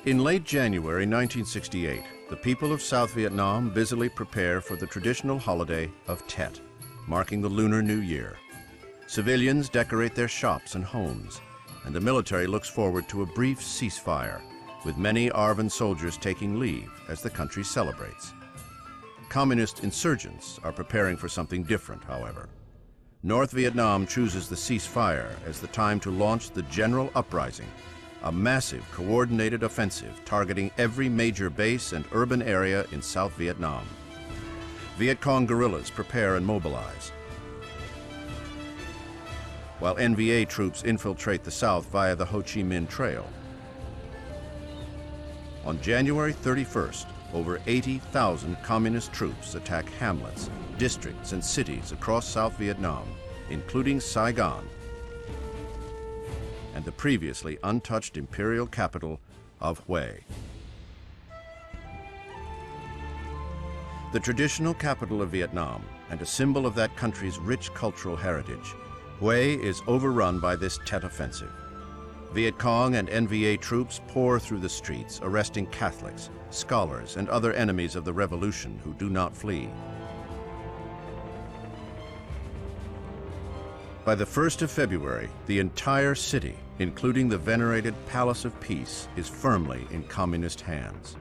In late January 1968, the people of South Vietnam busily prepare for the traditional holiday of Tet, marking the Lunar New Year. Civilians decorate their shops and homes, and the military looks forward to a brief ceasefire, with many ARVN soldiers taking leave as the country celebrates. Communist insurgents are preparing for something different, however. North Vietnam chooses the ceasefire as the time to launch the General Uprising, a massive coordinated offensive targeting every major base and urban area in South Vietnam. Viet Cong guerrillas prepare and mobilize, while NVA troops infiltrate the South via the Ho Chi Minh Trail. On January 31st, over 80,000 communist troops attack hamlets, districts, and cities across South Vietnam, including Saigon and the previously untouched imperial capital of Hue. The traditional capital of Vietnam and a symbol of that country's rich cultural heritage, Hue is overrun by this Tet Offensive. Viet Cong and NVA troops pour through the streets, arresting Catholics, scholars, and other enemies of the revolution who do not flee. By the 1st of February, the entire city, including the venerated Palace of Peace, is firmly in communist hands.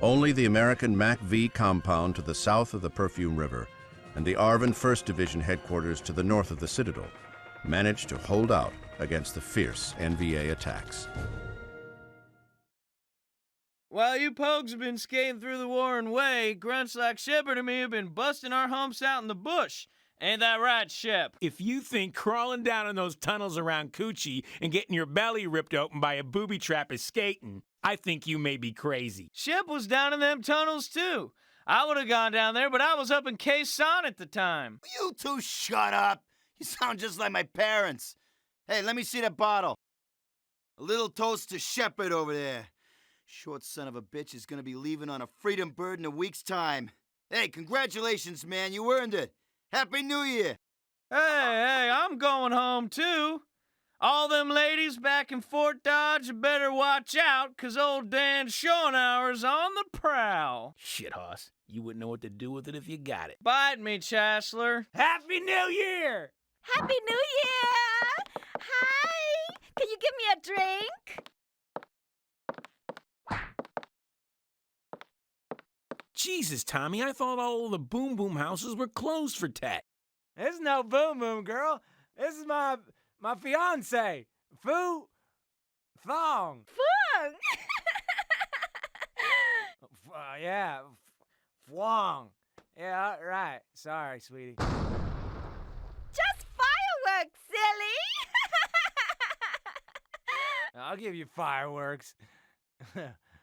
Only the American MAC-V compound to the south of the Perfume River and the ARVN 1st Division headquarters to the north of the Citadel managed to hold out against the fierce NVA attacks. While you pogues have been skating through the Warren Way, grunts like Shepard and me have been busting our humps out in the bush. Ain't that right, Shep? If you think crawling down in those tunnels around Coochie and getting your belly ripped open by a booby trap is skating, I think you may be crazy. Shep was down in them tunnels, too. I would have gone down there, but I was up in Quezon at the time. You two shut up. You sound just like my parents. Hey, let me see that bottle. A little toast to Shepard over there. Short son of a bitch is gonna be leaving on a Freedom Bird in a week's time. Hey, congratulations, man. You earned it. Happy New Year! Hey, I'm going home, too. All them ladies back in Fort Dodge better watch out, 'cause old Dan Schoenauer's on the prowl. Shit, Hoss. You wouldn't know what to do with it if you got it. Bite me, Chancellor. Happy New Year! Happy New Year! Hi! Can you give me a drink? Jesus, Tommy, I thought all the boom boom houses were closed for Tet. This is no boom boom, girl. This is my fiance, Fu Thong. Fun! Yeah, Fwong. Yeah, right. Sorry, sweetie. Just fireworks, silly! I'll give you fireworks.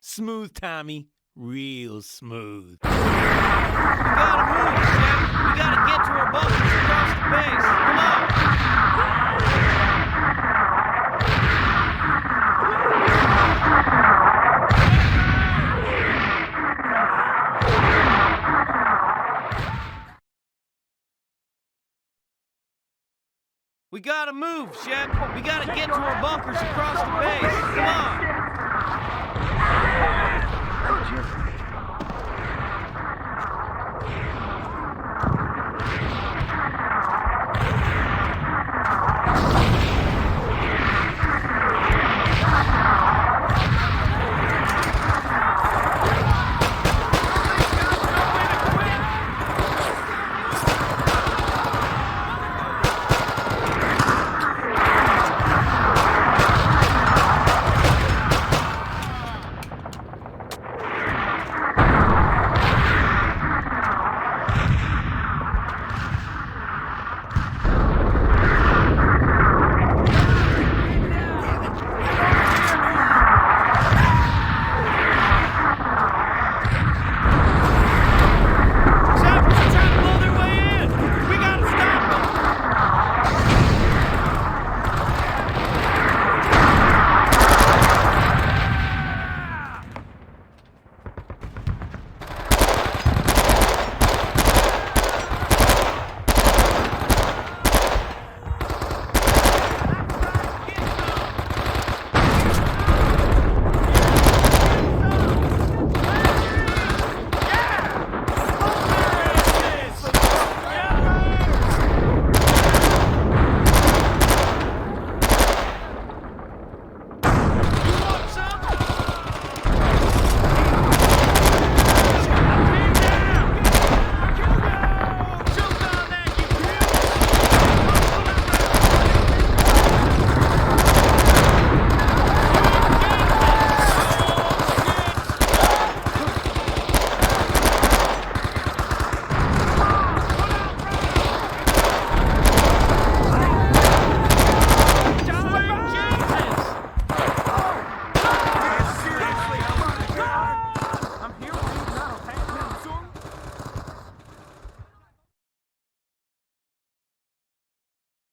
Smooth, Tommy. Real smooth. We gotta move, Shep. We gotta get to our bunkers across the base. Come on. We gotta move, Shep. We gotta get to our bunkers across the base. Come on.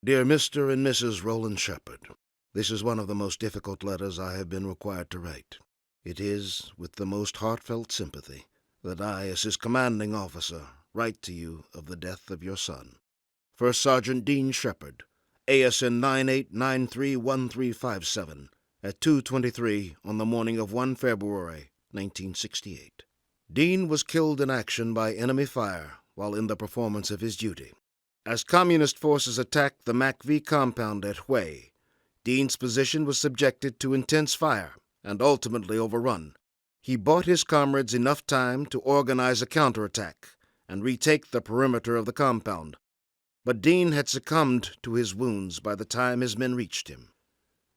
Dear Mr. and Mrs. Roland Shepard, this is one of the most difficult letters I have been required to write. It is with the most heartfelt sympathy that I, as his commanding officer, write to you of the death of your son, First Sergeant Dean Shepard, ASN 98931357, at 2:23 on the morning of 1 February 1968. Dean was killed in action by enemy fire while in the performance of his duty. As Communist forces attacked the MACV compound at Hue, Dean's position was subjected to intense fire and ultimately overrun. He bought his comrades enough time to organize a counterattack and retake the perimeter of the compound, but Dean had succumbed to his wounds by the time his men reached him.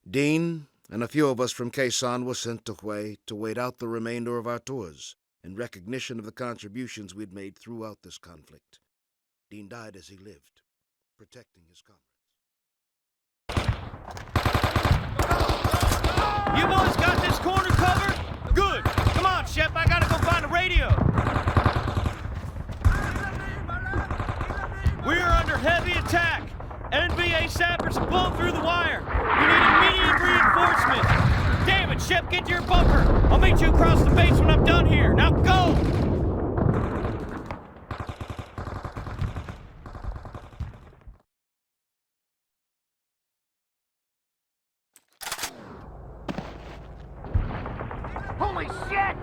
Dean and a few of us from Quezon were sent to Hue to wait out the remainder of our tours in recognition of the contributions we'd made throughout this conflict. Dean died as he lived, protecting his comrades. You boys got this corner covered? Good. Come on, Shep, I gotta go find a radio. We're under heavy attack. NVA sappers have blown through the wire. We need immediate reinforcements. Damn it, Shep, get to your bunker. I'll meet you across the base when I'm done here. Now go! Holy shit!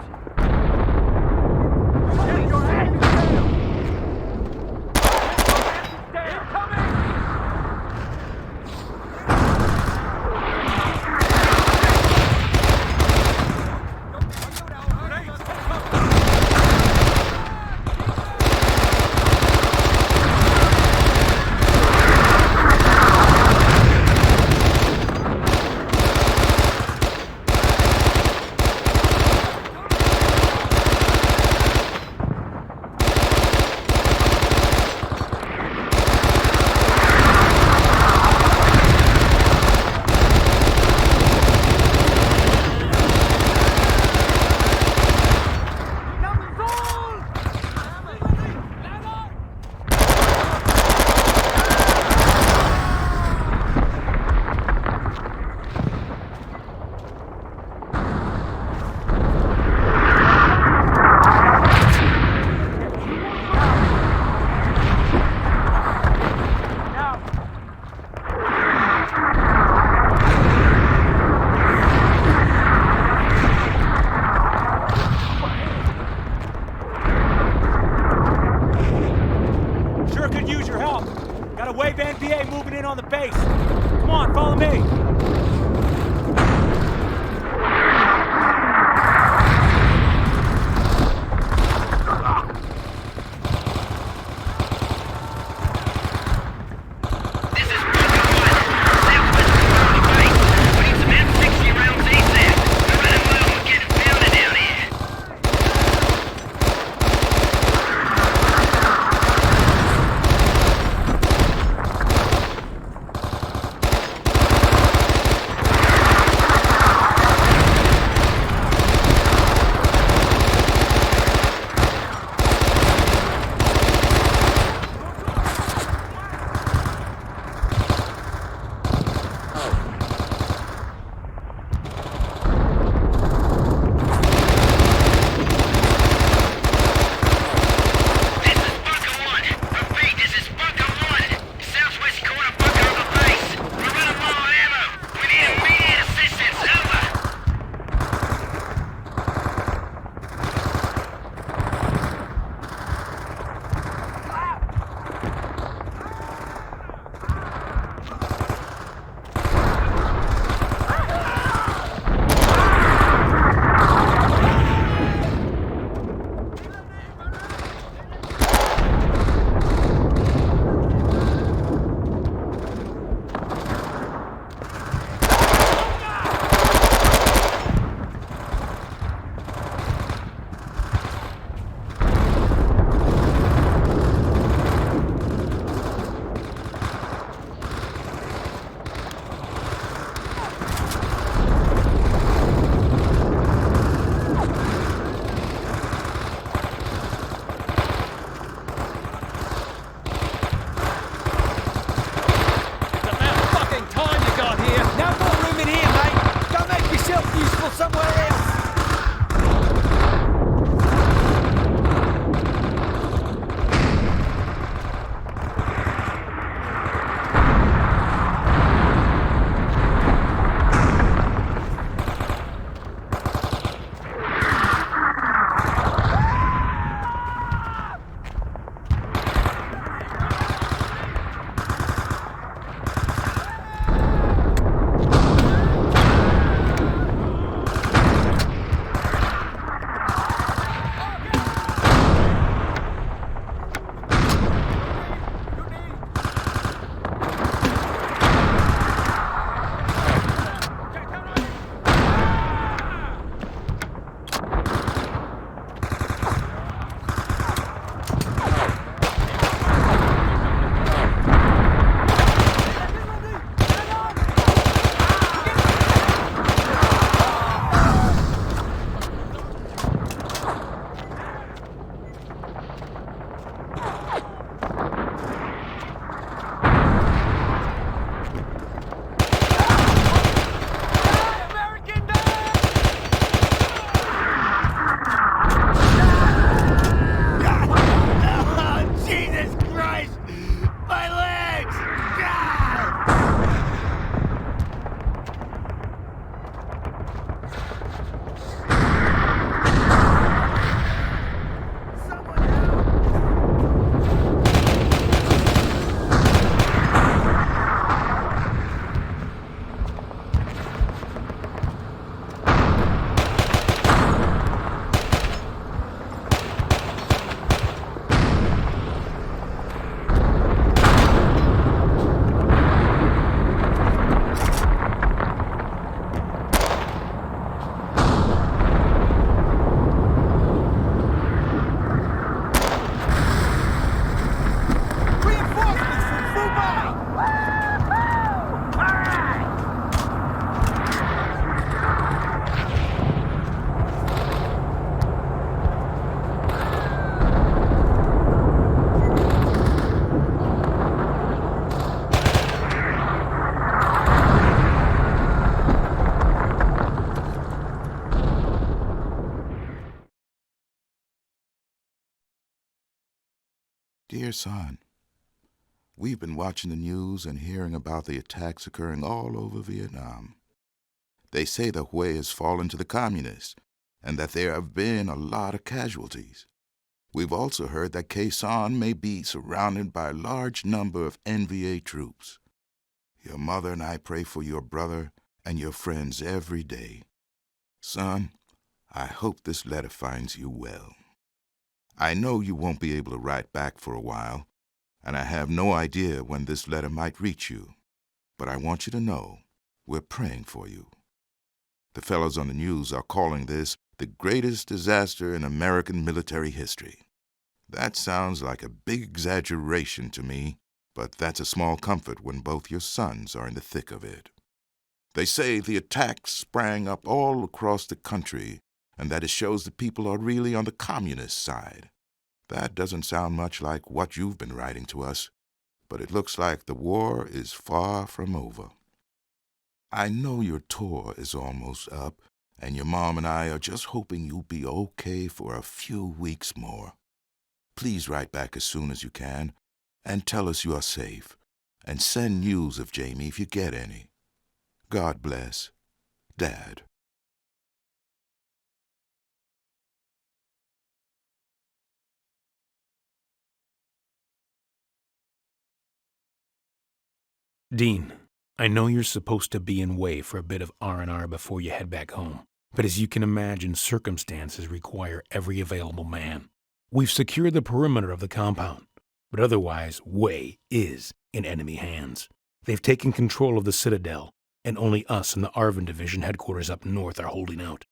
Dear son, we've been watching the news and hearing about the attacks occurring all over Vietnam. They say the Hue has fallen to the communists and that there have been a lot of casualties. We've also heard that Khe Sanh may be surrounded by a large number of NVA troops. Your mother and I pray for your brother and your friends every day. Son, I hope this letter finds you well. I know you won't be able to write back for a while, and I have no idea when this letter might reach you. But I want you to know we're praying for you. The fellows on the news are calling this the greatest disaster in American military history. That sounds like a big exaggeration to me, but that's a small comfort when both your sons are in the thick of it. They say the attacks sprang up all across the country, and that it shows the people are really on the communist side. That doesn't sound much like what you've been writing to us, but it looks like the war is far from over. I know your tour is almost up, and your mom and I are just hoping you'll be okay for a few weeks more. Please write back as soon as you can, and tell us you are safe, and send news of Jamie if you get any. God bless. Dad. Dean, I know you're supposed to be in Hue for a bit of R&R before you head back home, but as you can imagine, circumstances require every available man. We've secured the perimeter of the compound, but otherwise Hue is in enemy hands. They've taken control of the Citadel, and only us and the Arvin Division headquarters up north are holding out.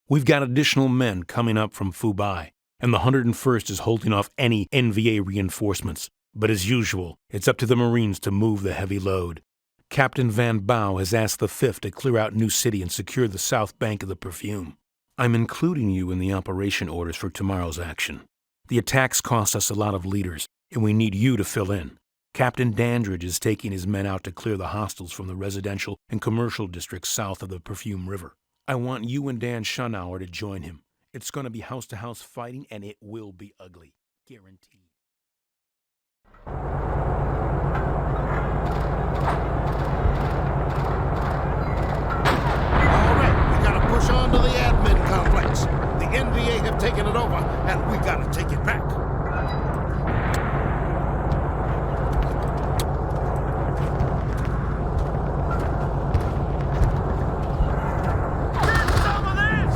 We've got additional men coming up from Phu Bai, and the 101st is holding off any NVA reinforcements. But as usual, it's up to the Marines to move the heavy load. Captain Van Bao has asked the 5th to clear out New City and secure the south bank of the Perfume. I'm including you in the operation orders for tomorrow's action. The attacks cost us a lot of leaders, and we need you to fill in. Captain Dandridge is taking his men out to clear the hostiles from the residential and commercial districts south of the Perfume River. I want you and Dan Schunauer to join him. It's going to be house-to-house fighting, and it will be ugly. Guaranteed. Push on to the admin complex. The NVA have taken it over, and we gotta take it back. Get some of this!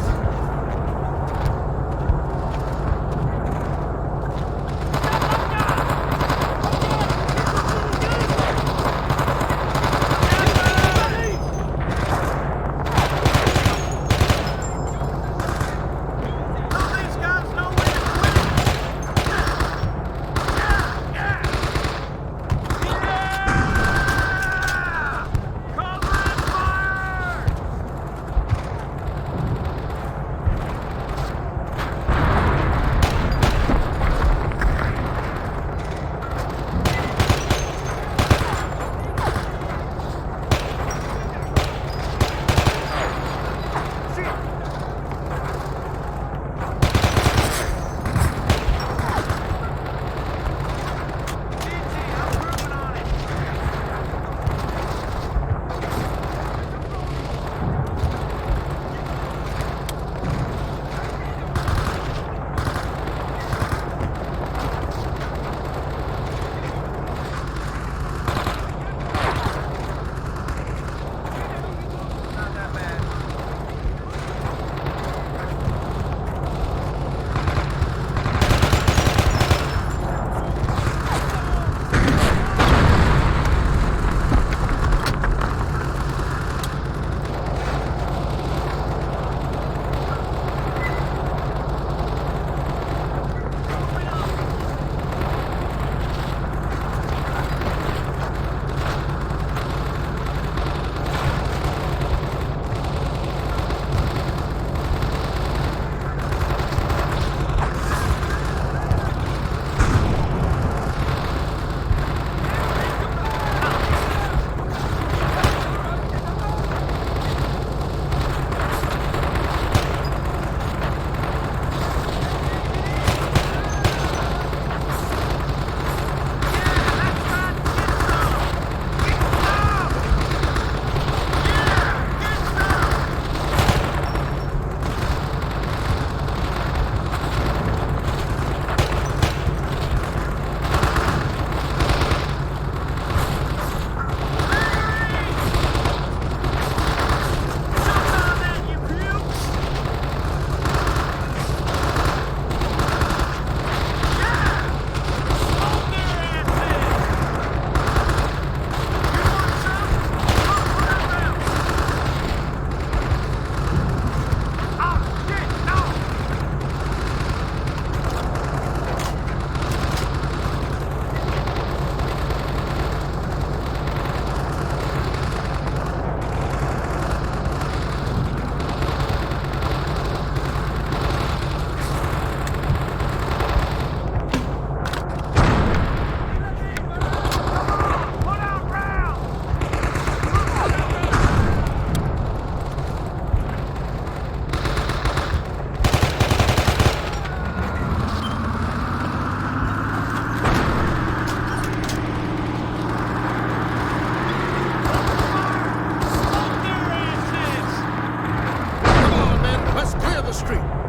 street.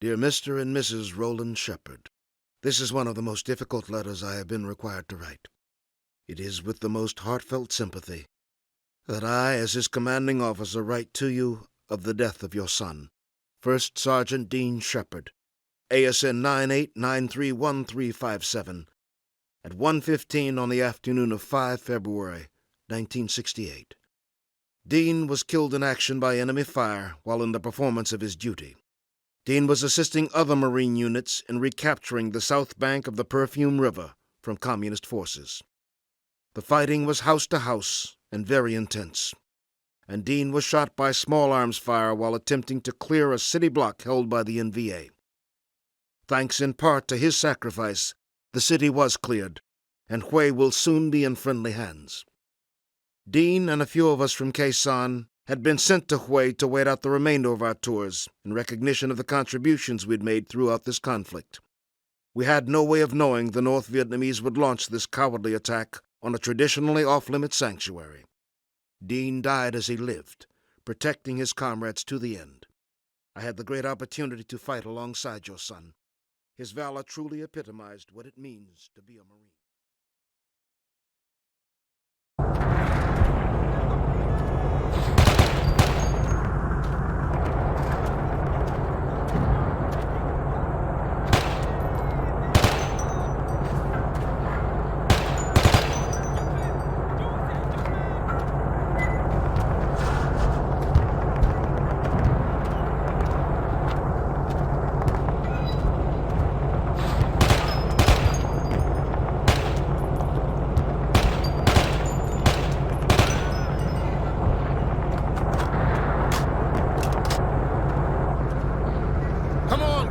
Dear Mr. and Mrs. Roland Shepard, this is one of the most difficult letters I have been required to write. It is with the most heartfelt sympathy that I, as his commanding officer, write to you of the death of your son, First Sergeant Dean Shepard, ASN 98931357, at 1:15 on the afternoon of 5 February 1968. Dean was killed in action by enemy fire while in the performance of his duty. Dean was assisting other Marine units in recapturing the south bank of the Perfume River from Communist forces. The fighting was house to house and very intense, and Dean was shot by small arms fire while attempting to clear a city block held by the NVA. Thanks in part to his sacrifice, the city was cleared, and Hue will soon be in friendly hands. Dean and a few of us from Quezon had been sent to Hue to wait out the remainder of our tours in recognition of the contributions we'd made throughout this conflict. We had no way of knowing the North Vietnamese would launch this cowardly attack on a traditionally off-limits sanctuary. Dean died as he lived, protecting his comrades to the end. I had the great opportunity to fight alongside your son. His valor truly epitomized what it means to be a Marine.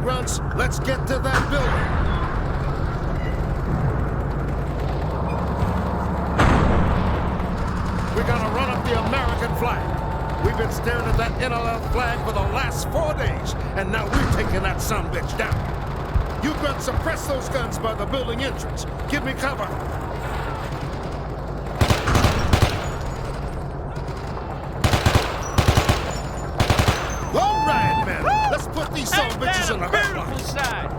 grunts, let's get to that building. We're gonna run up the American flag. We've been staring at that NLL flag for the last 4 days, and now we're taking that sumbitch down. You grunts suppress those guns by the building entrance. Give me cover. All right, men. Let's put these sumbitches in the beautiful sight.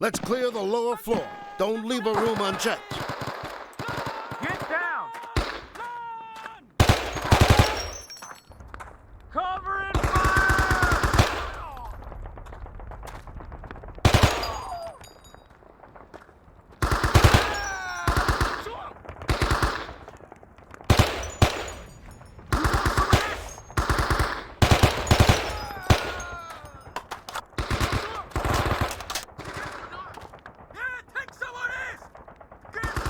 Let's clear the lower floor. Don't leave a room unchecked. Get down! Cover and fire! Yeah, take some of this! Get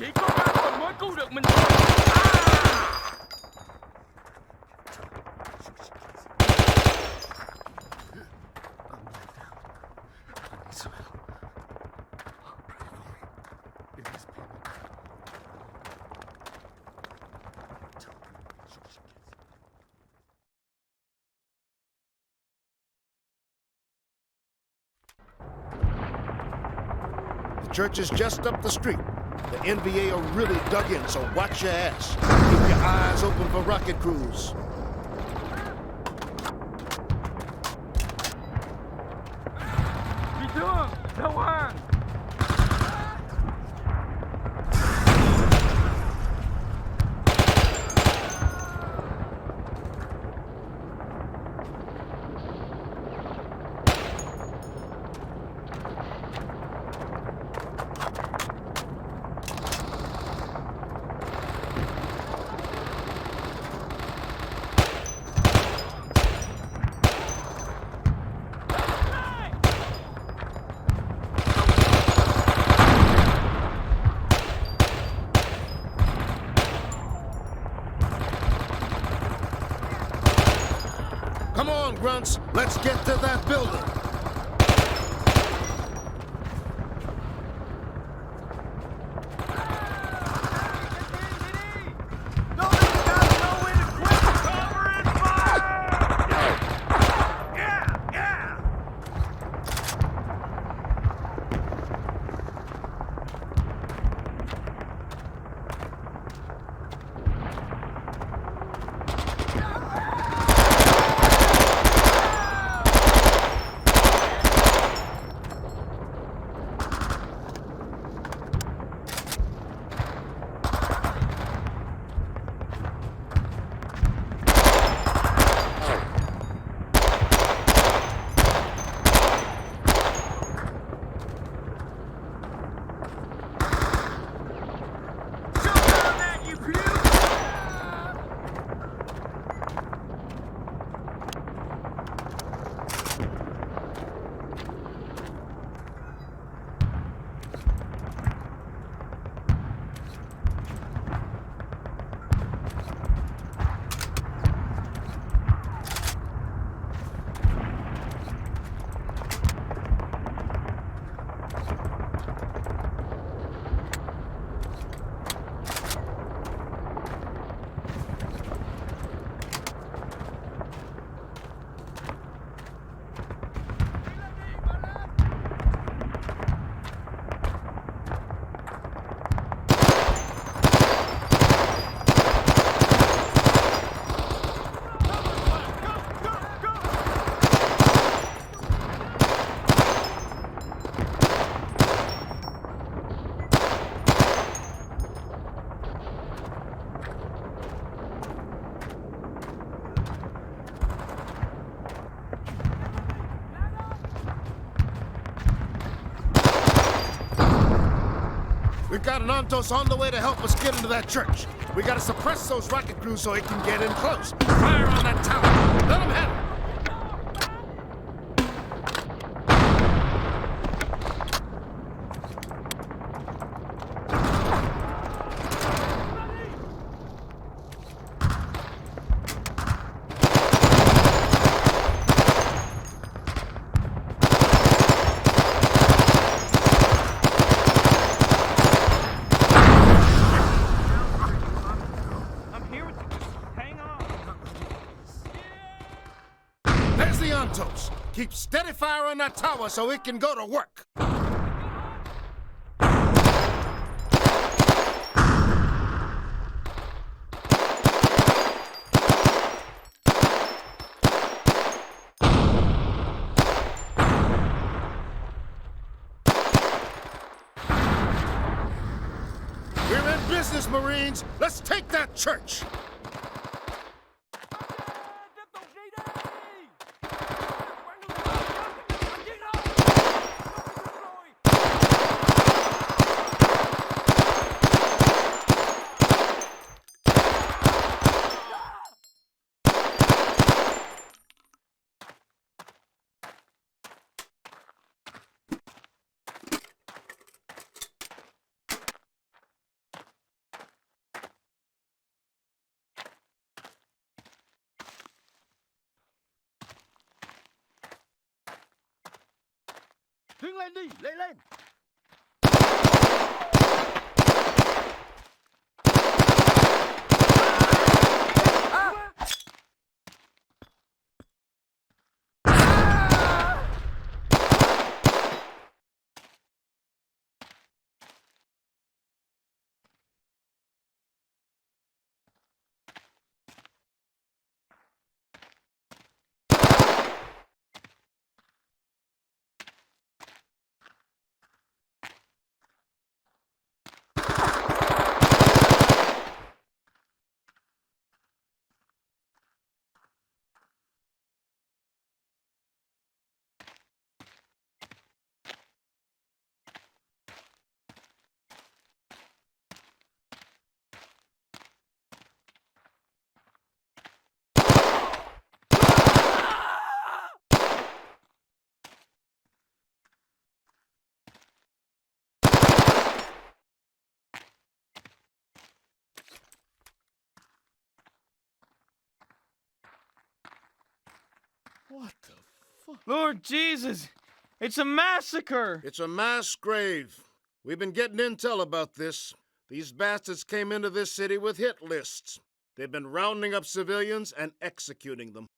Chỉ có ba con mới cứu được mình. The church is just up the street. The NVA are really dug in, so watch your ass. Keep your eyes open for rocket crews. Bị thương, đầu hàng. Come on, grunts. Let's get to that building. We've got an Ontos on the way to help us get into that church. We gotta suppress those rocket crews so he can get in close. Fire on that tower. Let him have it. There's the Ontos. Keep steady fire on that tower so it can go to work. We're in business, Marines. Let's take that church. lên đi, lấy lên. What the fuck? Lord Jesus, it's a massacre. It's a mass grave. We've been getting intel about this. These bastards came into this city with hit lists. They've been rounding up civilians and executing them.